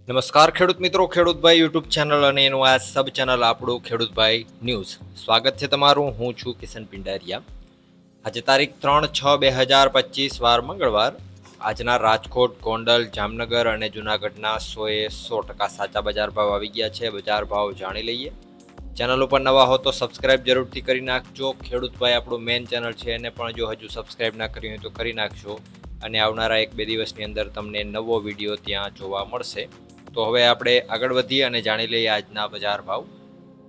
નમસ્કાર ખેડૂત મિત્રો, ખેડૂતભાઈ યુટ્યુબ ચેનલ અને એનું આ સબ ચેનલ આપણું ખેડૂતભાઈ ન્યૂઝ. સ્વાગત છે તમારું. હું છું કિશન પિંડારિયા. આજે તારીખ 3/6/2025 વાર મંગળવાર. આજના રાજકોટ, ગોંડલ, જામનગર અને જુનાગઢના 100% સાચા બજાર ભાવ આવી ગયા છે. બજાર ભાવ જાણી લઈએ. ચેનલ ઉપર નવા હો તો સબસ્ક્રાઇબ જરૂરથી કરી નાખજો. ખેડૂતભાઈ આપણું મેઇન ચેનલ છે, એને પણ જો હજુ સબસ્ક્રાઇબ ના કરી હોય તો કરી નાખજો. અને આવનારા 1-2 દિવસની અંદર તમને નવો વિડીયો ત્યાં જોવા મળશે. તો હવે આપણે આગળ વધીએ અને જાણી લઈએ આજના બજાર ભાવ.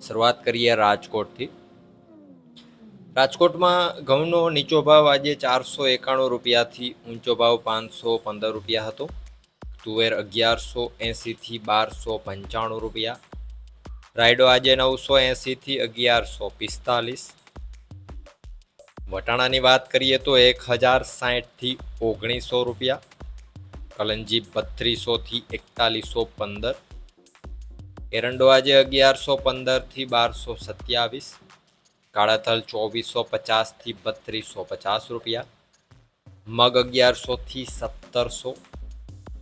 શરૂઆત કરીએ રાજકોટથી. રાજકોટમાં ઘઉંનો નીચો ભાવ આજે 491 રૂપિયાથી ઊંચો ભાવ 515 રૂપિયા હતો. તુવેર 1180 થી 1295 રૂપિયા. રાયડો આજે 980 થી 1145. વટાણાની વાત કરીએ તો 1060 થી 1900 રૂપિયા. કલંજી 3200 થી 4115. એરંડો આજે 1115 થી 1227. કાળા તલ 2450 થી 3250 રૂપિયા. મગ 1100 થી 1700.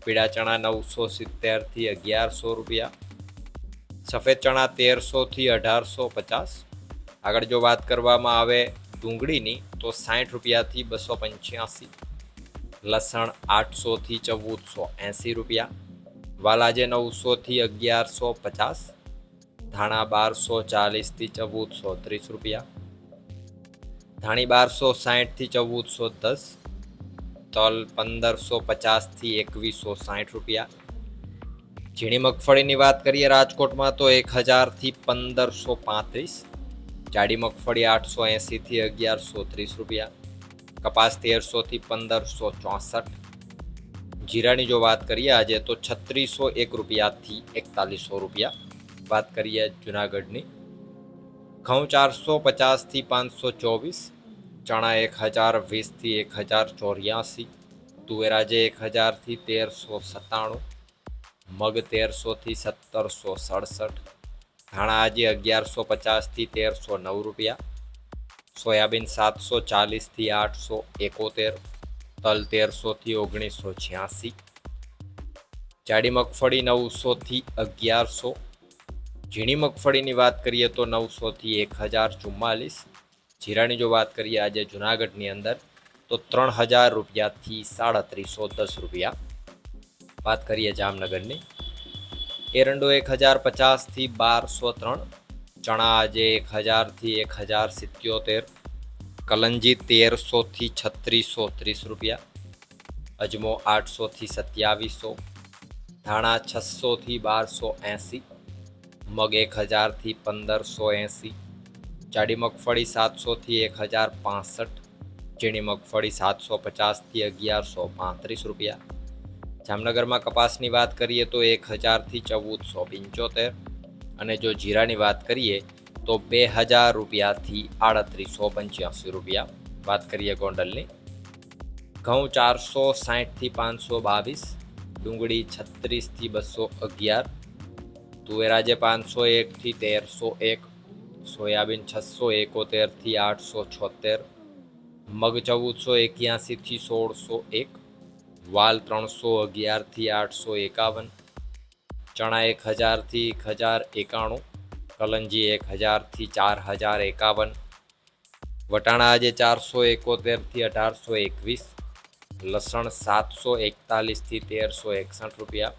પીળા ચણા 970 થી 1100 રૂપિયા. સફેદ ચણા 1300 થી 1850. આગળ જો વાત કરવામાં આવે ડુંગળીની તો 60 રૂપિયાથી 285. લસણ 800 થી 1480 રૂપિયા. વાલ આજે 900 થી 1150. ધાણા 1240 થી 1430 રૂપિયા. ધાણી 1260 થી 1410. તલ 1550 થી 2160 રૂપિયા. ઝીણી મગફળીની વાત કરીએ રાજકોટમાં તો 1000 થી 1535. જાડી મગફળી 880 થી 1130 રૂપિયા. કપાસ 1300 થી 1564. જીરાની જો વાત કરીએ આજે તો 3601 રૂપિયાથી 4100 રૂપિયા. વાત કરીએ જુનાગઢની. ઘઉં 450 થી 524. ચણા 1020 થી 1084. તુવેર આજે 1000 થી 1397. મગ 1300 થી 1767. ધાણા આજે 1150 થી 1309 રૂપિયા. સોયાબીન 740 થી 871. તલ 1300 થી 1986. જાડી મગફળી 900 થી 1100. ઝીણી મગફળીની વાત કરીએ તો 900 થી 1044. જીરાની જો વાત કરીએ આજે જુનાગઢની અંદર તો 3000 રૂપિયાથી 3710 રૂપિયા. વાત કરીએ જામનગરની. એરંડો 1050 થી 1203. ચણા આજે 1000 થી 1077. કલંજી 1300 થી 3630 રૂપિયા. અજમો 800 થી 2700. ધાણા 600 થી 1280. મગ 1000 થી 1580. જાડી મગફળી 700 થી 1065. ઝીણી મગફળી 750 થી 1135 રૂપિયા. જામનગરમાં કપાસની વાત કરીએ તો 1000 થી 1475. અને જો જીરાની વાત કરીએ તો 2000 રૂપિયાથી 3885 રૂપિયા. વાત કરીએ ગોંડલની. ઘઉં 460 થી 522. ડુંગળી 36 થી 211. તુવેર આજે 501 થી 1301. સોયાબીન 671 થી 876. મગ 1481 થી 1601. વાલ 311 થી 851. ચણા 1000 થી 1091. કલંજી 1000 થી 4051. વટાણા આજે 471 થી 1821. લસણ 741 થી 1361 રૂપિયા.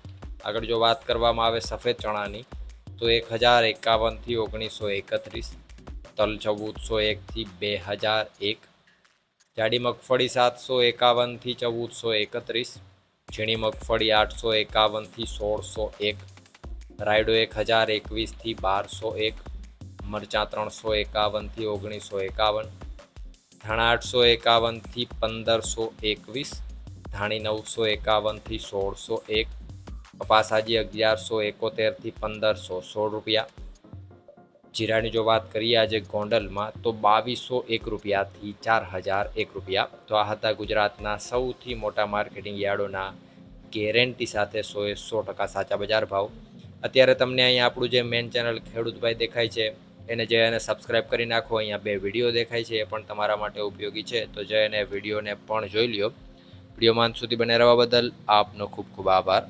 આગળ જો વાત કરવામાં આવે સફેદ ચણાની તો 1051 થી 1931. તલ 1401 થી 2001. જાડી મગફળી 751 થી 1431. ઝીણી મગફળી 851 થી 1601. રાયડો 1021 થી 1201. મરચાં 351 થી 1951. ધાણા 851 થી 1521. ધાણી 951 થી 1601. કપાસ આજે 1171 થી 1516 રૂપિયા. જીરાની જો વાત કરીએ આજે ગોંડલમાં તો 2201 રૂપિયાથી 4001 રૂપિયા. તો આ હતા ગુજરાતના સૌથી મોટા માર્કેટિંગ યાર્ડોના ગેરંટી સાથે 100% સાચા બજાર ભાવ. અત્યારે તમને અહીંયા આપણું જે મેઇન ચેનલ ખેડૂતભાઈ દેખાય છે એને સબસ્ક્રાઈબ કરી નાખો. અહીંયા 2 વિડીયો દેખાય છે, એ પણ તમારા માટે ઉપયોગી છે, તો જઈને વિડીયોને પણ જોઈ લ્યો. વિડીયોમાં અંત સુધી બને રહેવા બદલ આપનો ખૂબ ખૂબ આભાર.